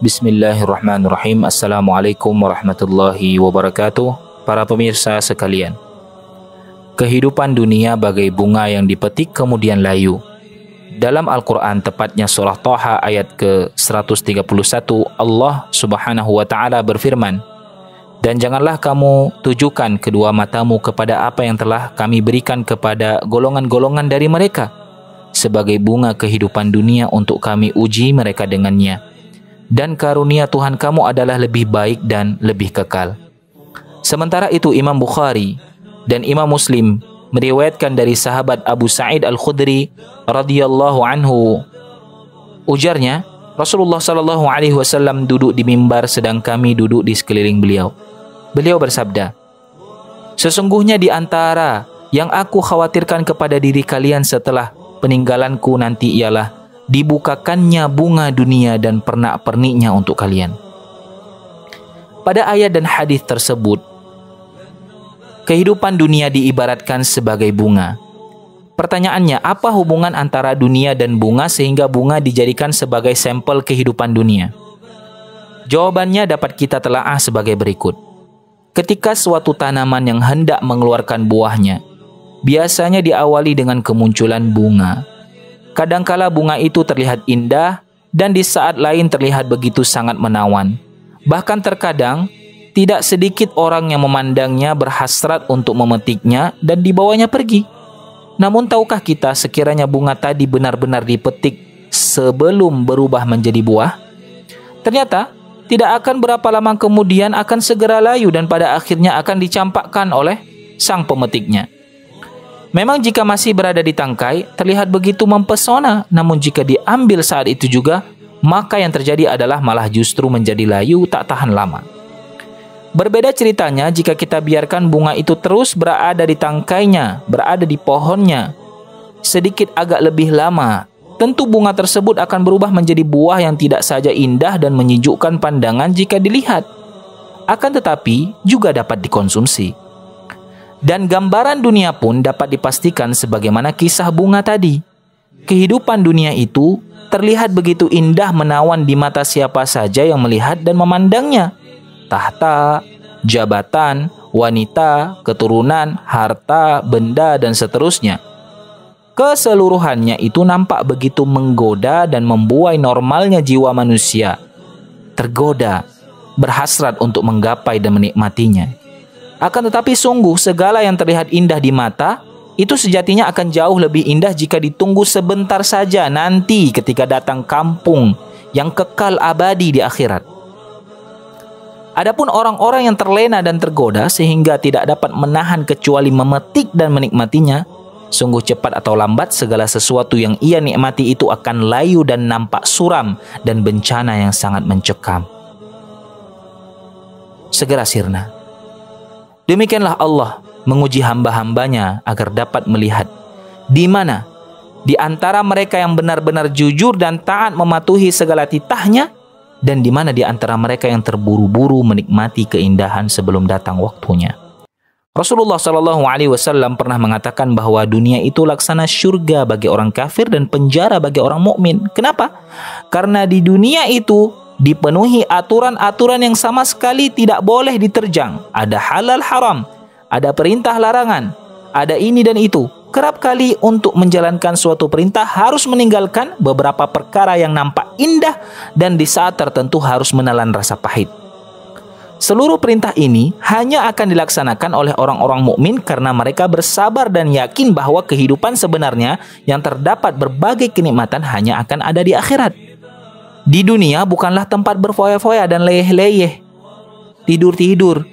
Bismillahirrahmanirrahim. Assalamualaikum warahmatullahi wabarakatuh. Para pemirsa sekalian, kehidupan dunia bagai bunga yang dipetik kemudian layu. Dalam Al-Quran, tepatnya surah Thaha ayat ke-131, Allah subhanahu wa ta'ala berfirman, "Dan janganlah kamu tujukan kedua matamu kepada apa yang telah kami berikan kepada golongan-golongan dari mereka, sebagai bunga kehidupan dunia untuk kami uji mereka dengannya. Dan karunia Tuhan kamu adalah lebih baik dan lebih kekal." Sementara itu Imam Bukhari dan Imam Muslim meriwayatkan dari sahabat Abu Sa'id Al-Khudri radhiyallahu anhu, ujarnya, Rasulullah sallallahu alaihi wasallam duduk di mimbar sedang kami duduk di sekeliling beliau. Beliau bersabda, "Sesungguhnya di antara yang aku khawatirkan kepada diri kalian setelah peninggalanku nanti ialah dibukakannya bunga dunia dan pernak-perniknya untuk kalian." Pada ayat dan hadis tersebut, kehidupan dunia diibaratkan sebagai bunga. Pertanyaannya, apa hubungan antara dunia dan bunga sehingga bunga dijadikan sebagai sampel kehidupan dunia? Jawabannya dapat kita telaah sebagai berikut. Ketika suatu tanaman yang hendak mengeluarkan buahnya, biasanya diawali dengan kemunculan bunga. Kadangkala bunga itu terlihat indah dan di saat lain terlihat begitu sangat menawan. Bahkan terkadang tidak sedikit orang yang memandangnya berhasrat untuk memetiknya dan dibawanya pergi. Namun tahukah kita sekiranya bunga tadi benar-benar dipetik sebelum berubah menjadi buah? Ternyata tidak akan berapa lama kemudian akan segera layu dan pada akhirnya akan dicampakkan oleh sang pemetiknya. Memang jika masih berada di tangkai, terlihat begitu mempesona. Namun jika diambil saat itu juga, maka yang terjadi adalah malah justru menjadi layu tak tahan lama. Berbeda ceritanya jika kita biarkan bunga itu terus berada di tangkainya, berada di pohonnya, sedikit agak lebih lama, tentu bunga tersebut akan berubah menjadi buah yang tidak saja indah dan menyejukkan pandangan jika dilihat, akan tetapi juga dapat dikonsumsi. Dan gambaran dunia pun dapat dipastikan sebagaimana kisah bunga tadi. Kehidupan dunia itu terlihat begitu indah menawan di mata siapa saja yang melihat dan memandangnya. Tahta, jabatan, wanita, keturunan, harta, benda, dan seterusnya. Keseluruhannya itu nampak begitu menggoda dan membuai normalnya jiwa manusia. Tergoda, berhasrat untuk menggapai dan menikmatinya. Akan tetapi sungguh segala yang terlihat indah di mata itu sejatinya akan jauh lebih indah jika ditunggu sebentar saja nanti ketika datang kampung yang kekal abadi di akhirat. Adapun orang-orang yang terlena dan tergoda sehingga tidak dapat menahan kecuali memetik dan menikmatinya, sungguh cepat atau lambat segala sesuatu yang ia nikmati itu akan layu dan nampak suram dan bencana yang sangat mencekam segera sirna. Demikianlah Allah menguji hamba-hambanya agar dapat melihat di mana di antara mereka yang benar-benar jujur dan taat mematuhi segala titahnya dan di mana di antara mereka yang terburu-buru menikmati keindahan sebelum datang waktunya. Rasulullah Shallallahu Alaihi Wasallam pernah mengatakan bahwa dunia itu laksana syurga bagi orang kafir dan penjara bagi orang mukmin. Kenapa? Karena di dunia itu dipenuhi aturan-aturan yang sama sekali tidak boleh diterjang. Ada halal haram, ada perintah larangan, ada ini dan itu. Kerap kali untuk menjalankan suatu perintah harus meninggalkan beberapa perkara yang nampak indah dan di saat tertentu harus menelan rasa pahit. Seluruh perintah ini hanya akan dilaksanakan oleh orang-orang mukmin karena mereka bersabar dan yakin bahwa kehidupan sebenarnya yang terdapat berbagai kenikmatan hanya akan ada di akhirat. Di dunia bukanlah tempat berfoya-foya dan leyeh-leyeh, tidur-tidur.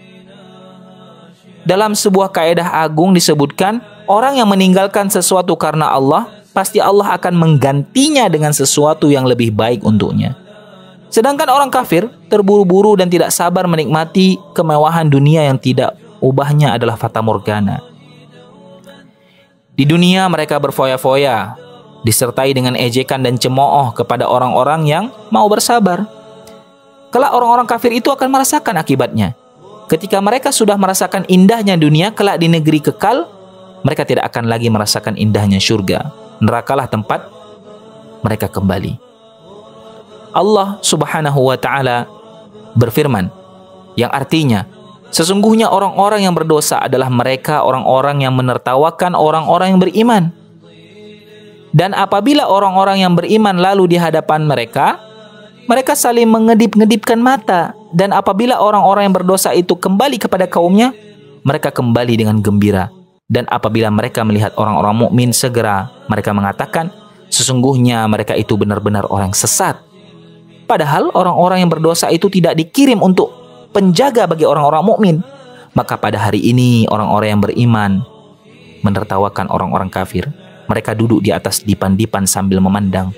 Dalam sebuah kaidah agung disebutkan, orang yang meninggalkan sesuatu karena Allah, pasti Allah akan menggantinya dengan sesuatu yang lebih baik untuknya. Sedangkan orang kafir terburu-buru dan tidak sabar menikmati kemewahan dunia yang tidak ubahnya adalah fata morgana. Di dunia mereka berfoya-foya, disertai dengan ejekan dan cemooh kepada orang-orang yang mau bersabar. Kelak orang-orang kafir itu akan merasakan akibatnya. Ketika mereka sudah merasakan indahnya dunia, kelak di negeri kekal, mereka tidak akan lagi merasakan indahnya surga. Nerakalah tempat mereka kembali. Allah Subhanahu wa ta'ala berfirman, yang artinya, sesungguhnya orang-orang yang berdosa adalah mereka orang-orang yang menertawakan orang-orang yang beriman. Dan apabila orang-orang yang beriman lalu di hadapan mereka, mereka saling mengedip-ngedipkan mata. Dan apabila orang-orang yang berdosa itu kembali kepada kaumnya, mereka kembali dengan gembira. Dan apabila mereka melihat orang-orang mukmin, segera mereka mengatakan, sesungguhnya mereka itu benar-benar orang sesat. Padahal orang-orang yang berdosa itu tidak dikirim untuk penjaga bagi orang-orang mukmin. Maka pada hari ini orang-orang yang beriman menertawakan orang-orang kafir. Mereka duduk di atas dipan-dipan sambil memandang.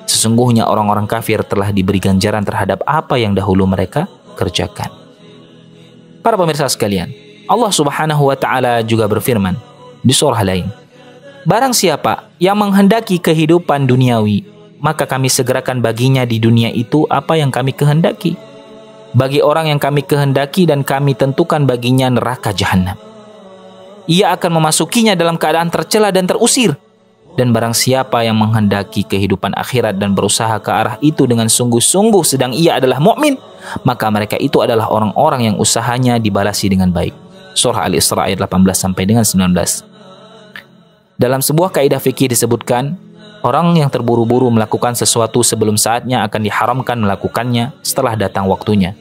Sesungguhnya orang-orang kafir telah diberi ganjaran terhadap apa yang dahulu mereka kerjakan. Para pemirsa sekalian, Allah Subhanahu wa ta'ala juga berfirman di surah lain, barang siapa yang menghendaki kehidupan duniawi, maka kami segerakan baginya di dunia itu apa yang kami kehendaki. Bagi orang yang kami kehendaki dan kami tentukan baginya neraka jahanam. Ia akan memasukinya dalam keadaan tercela dan terusir. Dan barang siapa yang menghendaki kehidupan akhirat dan berusaha ke arah itu dengan sungguh-sungguh sedang ia adalah mukmin, maka mereka itu adalah orang-orang yang usahanya dibalasi dengan baik. Surah Al-Isra ayat 18 sampai dengan 19. Dalam sebuah kaidah fikih disebutkan, orang yang terburu-buru melakukan sesuatu sebelum saatnya akan diharamkan melakukannya setelah datang waktunya.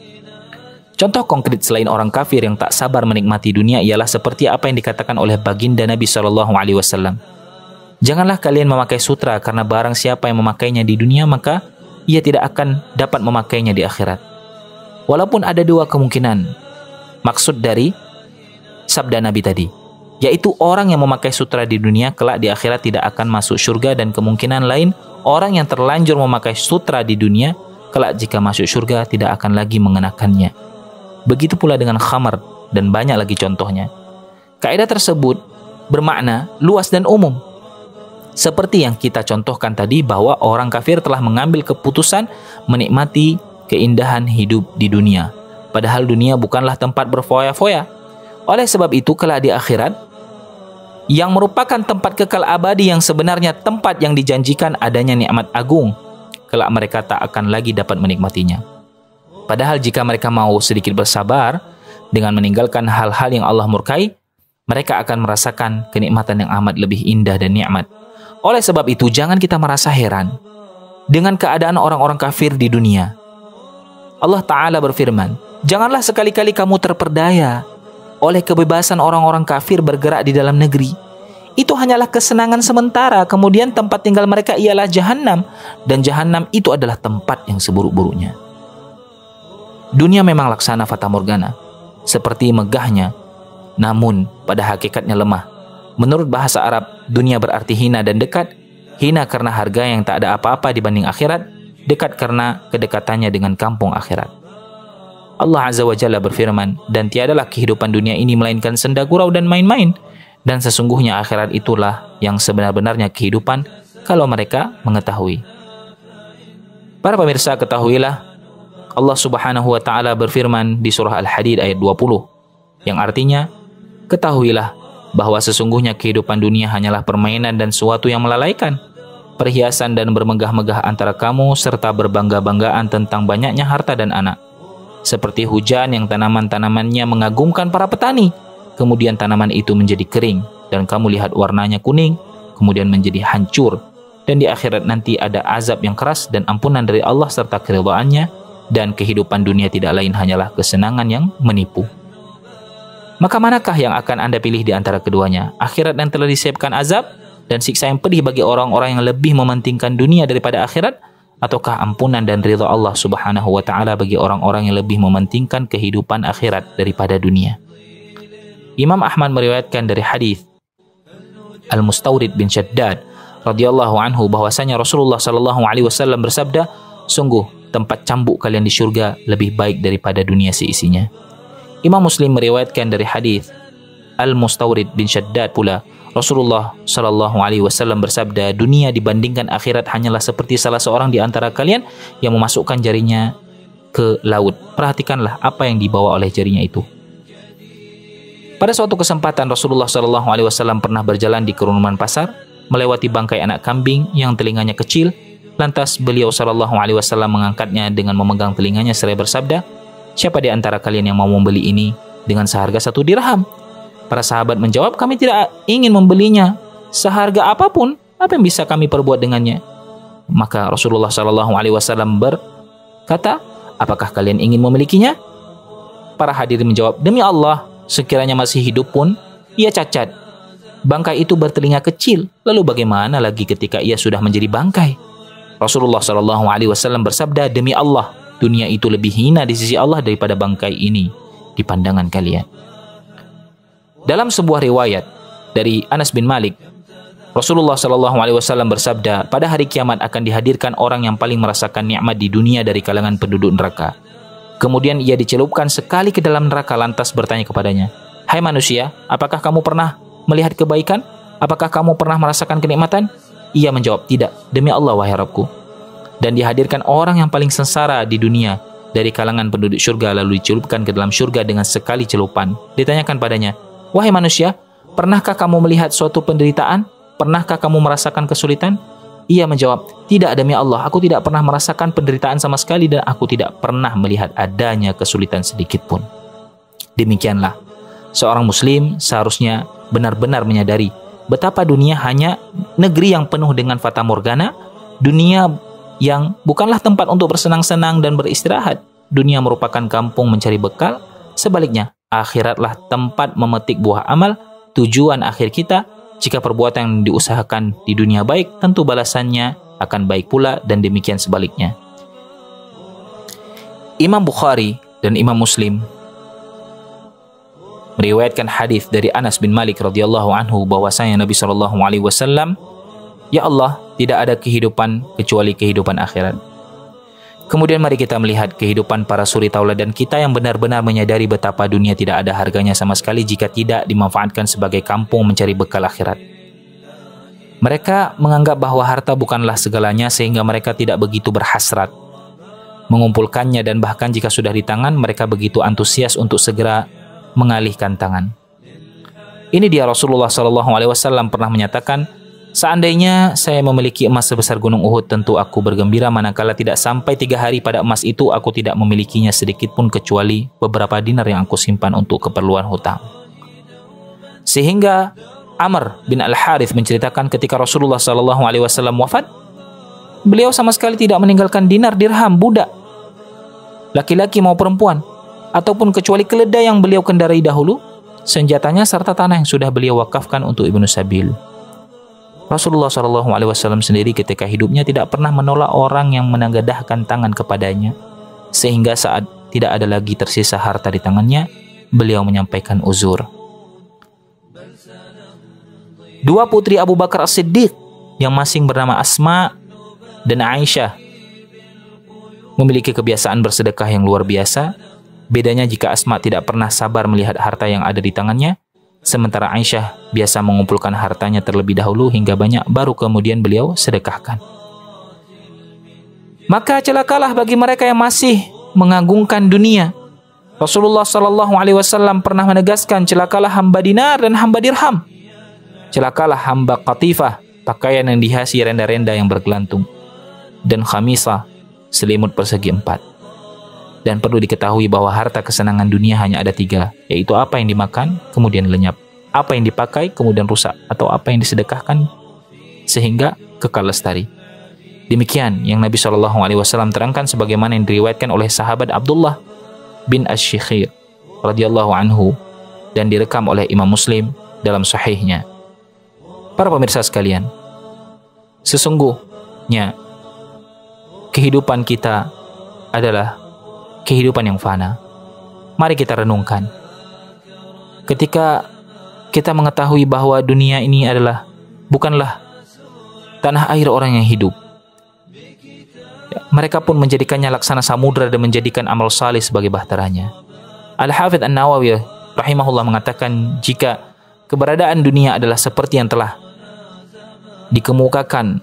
Contoh konkret selain orang kafir yang tak sabar menikmati dunia ialah seperti apa yang dikatakan oleh baginda Nabi SAW. Janganlah kalian memakai sutra, karena barang siapa yang memakainya di dunia, maka ia tidak akan dapat memakainya di akhirat. Walaupun ada dua kemungkinan maksud dari sabda Nabi tadi, yaitu orang yang memakai sutra di dunia kelak di akhirat tidak akan masuk surga, dan kemungkinan lain orang yang terlanjur memakai sutra di dunia kelak jika masuk surga tidak akan lagi mengenakannya. Begitu pula dengan khamar dan banyak lagi contohnya. Kaidah tersebut bermakna luas dan umum. Seperti yang kita contohkan tadi, bahwa orang kafir telah mengambil keputusan menikmati keindahan hidup di dunia. Padahal dunia bukanlah tempat berfoya-foya. Oleh sebab itu, kelak di akhirat, yang merupakan tempat kekal abadi yang sebenarnya tempat yang dijanjikan adanya nikmat agung, kelak mereka tak akan lagi dapat menikmatinya. Padahal jika mereka mau sedikit bersabar dengan meninggalkan hal-hal yang Allah murkai, mereka akan merasakan kenikmatan yang amat lebih indah dan nikmat. Oleh sebab itu, jangan kita merasa heran dengan keadaan orang-orang kafir di dunia. Allah Ta'ala berfirman, janganlah sekali-kali kamu terperdaya oleh kebebasan orang-orang kafir bergerak di dalam negeri. Itu hanyalah kesenangan sementara, kemudian tempat tinggal mereka ialah jahanam, dan jahanam itu adalah tempat yang seburuk-buruknya. Dunia memang laksana fata morgana, seperti megahnya, namun pada hakikatnya lemah. Menurut bahasa Arab, dunia berarti hina dan dekat. Hina karena harga yang tak ada apa-apa dibanding akhirat, dekat karena kedekatannya dengan kampung akhirat. Allah Azza wa Jalla berfirman, dan tiadalah kehidupan dunia ini melainkan senda gurau dan main-main, dan sesungguhnya akhirat itulah yang sebenar-benarnya kehidupan kalau mereka mengetahui. Para pemirsa, ketahuilah, Allah Subhanahu wa ta'ala berfirman di surah Al-Hadid ayat 20, yang artinya, ketahuilah bahwa sesungguhnya kehidupan dunia hanyalah permainan dan suatu yang melalaikan, perhiasan dan bermegah-megah antara kamu, serta berbangga-banggaan tentang banyaknya harta dan anak. Seperti hujan yang tanaman-tanamannya mengagumkan para petani, kemudian tanaman itu menjadi kering, dan kamu lihat warnanya kuning, kemudian menjadi hancur, dan di akhirat nanti ada azab yang keras dan ampunan dari Allah serta keridhaannya, dan kehidupan dunia tidak lain hanyalah kesenangan yang menipu. Maka manakah yang akan Anda pilih di antara keduanya? Akhirat yang telah disiapkan azab dan siksa yang pedih bagi orang-orang yang lebih mementingkan dunia daripada akhirat, ataukah ampunan dan ridha Allah Subhanahu wa ta'ala bagi orang-orang yang lebih mementingkan kehidupan akhirat daripada dunia? Imam Ahmad meriwayatkan dari hadis Al-Mustawrid bin Shaddad radhiyallahu anhu bahwasanya Rasulullah sallallahu alaihi wasallam bersabda, sungguh tempat cambuk kalian di surga lebih baik daripada dunia seisinya. Imam Muslim meriwayatkan dari hadis Al-Mustawrid bin Shaddad pula, Rasulullah Shallallahu Alaihi Wasallam bersabda, dunia dibandingkan akhirat hanyalah seperti salah seorang di antara kalian yang memasukkan jarinya ke laut. Perhatikanlah apa yang dibawa oleh jarinya itu. Pada suatu kesempatan Rasulullah Shallallahu Alaihi Wasallam pernah berjalan di kerumunan pasar, melewati bangkai anak kambing yang telinganya kecil. Lantas beliau Shallallahu Alaihi Wasallam mengangkatnya dengan memegang telinganya seraya bersabda, siapa di antara kalian yang mau membeli ini dengan seharga 1 dirham? Para sahabat menjawab, kami tidak ingin membelinya seharga apapun. Apa yang bisa kami perbuat dengannya? Maka Rasulullah Shallallahu Alaihi Wasallam berkata, apakah kalian ingin memilikinya? Para hadirin menjawab, demi Allah, sekiranya masih hidup pun ia cacat. Bangkai itu bertelinga kecil. Lalu bagaimana lagi ketika ia sudah menjadi bangkai? Rasulullah Shallallahu Alaihi Wasallam bersabda, demi Allah, dunia itu lebih hina di sisi Allah daripada bangkai ini di pandangan kalian. Dalam sebuah riwayat dari Anas bin Malik, Rasulullah Shallallahu Alaihi Wasallam bersabda, pada hari kiamat akan dihadirkan orang yang paling merasakan nikmat di dunia dari kalangan penduduk neraka. Kemudian ia dicelupkan sekali ke dalam neraka, lantas bertanya kepadanya, hai manusia, apakah kamu pernah melihat kebaikan? Apakah kamu pernah merasakan kenikmatan? Ia menjawab, tidak, demi Allah wahai Rabbku. Dan dihadirkan orang yang paling sengsara di dunia dari kalangan penduduk syurga, lalu dicelupkan ke dalam syurga dengan sekali celupan. Ditanyakan padanya, wahai manusia, pernahkah kamu melihat suatu penderitaan? Pernahkah kamu merasakan kesulitan? Ia menjawab, tidak demi Allah, aku tidak pernah merasakan penderitaan sama sekali dan aku tidak pernah melihat adanya kesulitan sedikit pun. Demikianlah, seorang muslim seharusnya benar-benar menyadari betapa dunia hanya negeri yang penuh dengan fata morgana, dunia yang bukanlah tempat untuk bersenang-senang dan beristirahat. Dunia merupakan kampung mencari bekal, sebaliknya, akhiratlah tempat memetik buah amal. Tujuan akhir kita, jika perbuatan yang diusahakan di dunia baik, tentu balasannya akan baik pula, dan demikian sebaliknya. Imam Bukhari dan Imam Muslim meriwayatkan hadis dari Anas bin Malik radhiyallahu anhu bahwasanya Nabi Shallallahu Alaihi Wasallam, ya Allah, tidak ada kehidupan kecuali kehidupan akhirat. Kemudian mari kita melihat kehidupan para suri tauladan kita yang benar-benar menyadari betapa dunia tidak ada harganya sama sekali jika tidak dimanfaatkan sebagai kampung mencari bekal akhirat. Mereka menganggap bahwa harta bukanlah segalanya sehingga mereka tidak begitu berhasrat mengumpulkannya, dan bahkan jika sudah di tangan mereka begitu antusias untuk segera mengalihkan tangan. Ini dia Rasulullah SAW pernah menyatakan, seandainya saya memiliki emas sebesar gunung Uhud, tentu aku bergembira, manakala tidak sampai 3 hari pada emas itu aku tidak memilikinya sedikit pun kecuali beberapa dinar yang aku simpan untuk keperluan hutang. Sehingga Amr bin Al-Harith menceritakan ketika Rasulullah SAW wafat, beliau sama sekali tidak meninggalkan dinar, dirham, budak, laki-laki mau perempuan, ataupun kecuali keledai yang beliau kendarai dahulu, senjatanya serta tanah yang sudah beliau wakafkan untuk Ibnu Sabil. Rasulullah SAW sendiri ketika hidupnya tidak pernah menolak orang yang menengadahkan tangan kepadanya, sehingga saat tidak ada lagi tersisa harta di tangannya, beliau menyampaikan uzur. 2 putri Abu Bakar As-Siddiq yang masing bernama Asma dan Aisyah memiliki kebiasaan bersedekah yang luar biasa. Bedanya jika Asma tidak pernah sabar melihat harta yang ada di tangannya, sementara Aisyah biasa mengumpulkan hartanya terlebih dahulu hingga banyak, baru kemudian beliau sedekahkan. Maka celakalah bagi mereka yang masih mengagungkan dunia. Rasulullah SAW pernah menegaskan, celakalah hamba dinar dan hamba dirham. Celakalah hamba qatifah, pakaian yang dihiasi renda-renda yang bergelantung, dan khamisah, selimut persegi 4. Dan perlu diketahui bahwa harta kesenangan dunia hanya ada 3, yaitu apa yang dimakan, kemudian lenyap, apa yang dipakai, kemudian rusak, atau apa yang disedekahkan sehingga kekal lestari. Demikian yang Nabi SAW terangkan sebagaimana yang diriwayatkan oleh sahabat Abdullah bin Asy-Syikhir radhiyallahu anhu dan direkam oleh Imam Muslim dalam sahihnya. Para pemirsa sekalian, sesungguhnya kehidupan kita adalah kehidupan yang fana. Mari kita renungkan. Ketika kita mengetahui bahwa dunia ini bukanlah tanah air orang yang hidup, mereka pun menjadikannya laksana samudra dan menjadikan amal saleh sebagai bahteranya. Al-Hafidz An-Nawawi rahimahullah mengatakan, jika keberadaan dunia adalah seperti yang telah dikemukakan,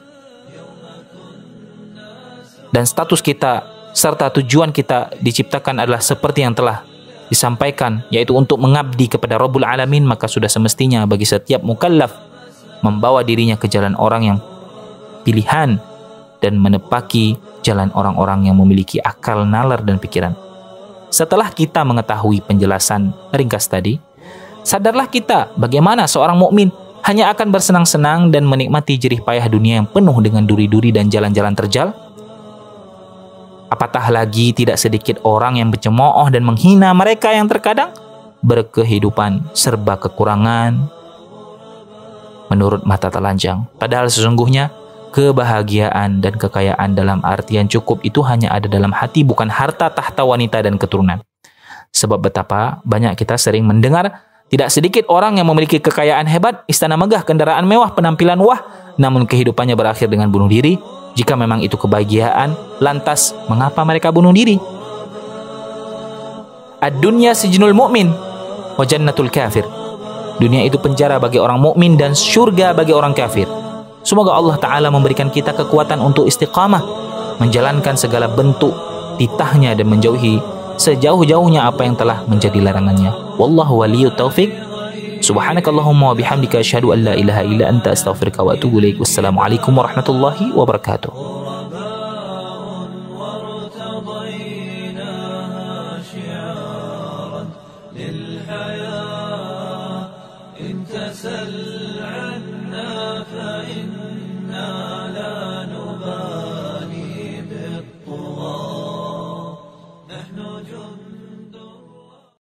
dan status kita serta tujuan kita diciptakan adalah seperti yang telah disampaikan, yaitu untuk mengabdi kepada Rabbul Alamin, maka sudah semestinya bagi setiap mukallaf membawa dirinya ke jalan orang yang pilihan dan menepaki jalan orang-orang yang memiliki akal, nalar, dan pikiran. Setelah kita mengetahui penjelasan ringkas tadi, sadarlah kita bagaimana seorang mukmin hanya akan bersenang-senang dan menikmati jerih payah dunia yang penuh dengan duri-duri dan jalan-jalan terjal. Apatah lagi tidak sedikit orang yang bercemooh dan menghina mereka yang terkadang berkehidupan serba kekurangan menurut mata telanjang. Padahal sesungguhnya kebahagiaan dan kekayaan dalam artian cukup itu hanya ada dalam hati, bukan harta, tahta, wanita, dan keturunan. Sebab betapa banyak kita sering mendengar tidak sedikit orang yang memiliki kekayaan hebat, istana megah, kendaraan mewah, penampilan wah, namun kehidupannya berakhir dengan bunuh diri. Jika memang itu kebahagiaan, lantas mengapa mereka bunuh diri? Ad-dunya sijnul mu'min wa jannatul kafir. Dunia itu penjara bagi orang mukmin dan surga bagi orang kafir. Semoga Allah Ta'ala memberikan kita kekuatan untuk istiqamah, menjalankan segala bentuk titahnya dan menjauhi sejauh-jauhnya apa yang telah menjadi larangannya. Wallahu waliyut taufiq. Subhanakallahumma wa bihamdika asyhadu an la ilaha illa anta astaghfiruka wa atubu ilaik. Wassalamualaikum warahmatullahi wabarakatuh. للحياة انتسى العالم